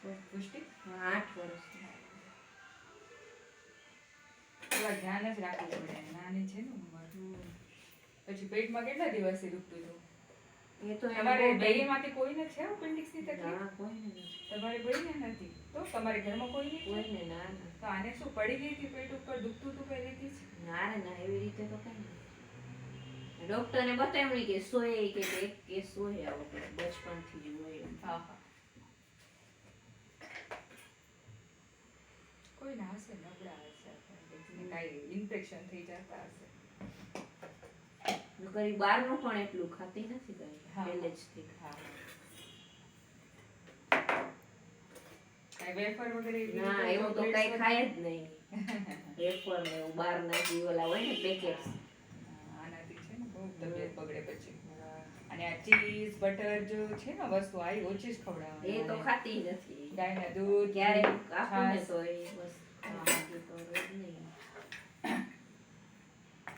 પુષ્ટિ 8 વર્ષ. થોડા ધ્યાન જ રાખવું પડે, નાની છે ને ઉંમર. પછી પેટમાં કેટલા દિવસથી દુખતું હતું? એ તો તમારે બેયમાંથી કોઈને છે એપેન્ડિક્સની તકલીફ? ના, કોઈને નથી. તમારે કોઈને નથી? તો તમારે ઘરમાં કોઈને છે? કોઈને ના. તો આને શું પડી ગઈ હતી પેટ ઉપર, દુખતું હતું પહેલેથી જ? ના એવી રીતે તો કઈ નહીં. ડોક્ટરને બતાવ્યું કે સોય કે એક કેસ હોય આવો બચપનથી જ હોય. હા. કોઈ ના હશે, નબળા હશે, કાંઈ ઇન્ફેક્શન થઈ જતા હશે. કરી બહારનું પણ એટલું ખાતી નથી કઈ પહેલેજથી. કાંઈ વેફર વગેરે? ના, એવું તો કઈ ખાય જ નહીં. વેફર ને એવું બહાર નાખી ઓલા હોય ને પેકેટ. આનાથી છે ને બહુ તબિયત બગડે પછી. અને આ ચીઝ બટર જો છે ને વસ્તુ આ ઓછી જ ખવડાવવાની. એ તો ખાતી નથી. ગાયના દૂધ ક્યારેક આપું ને તો એ બસ.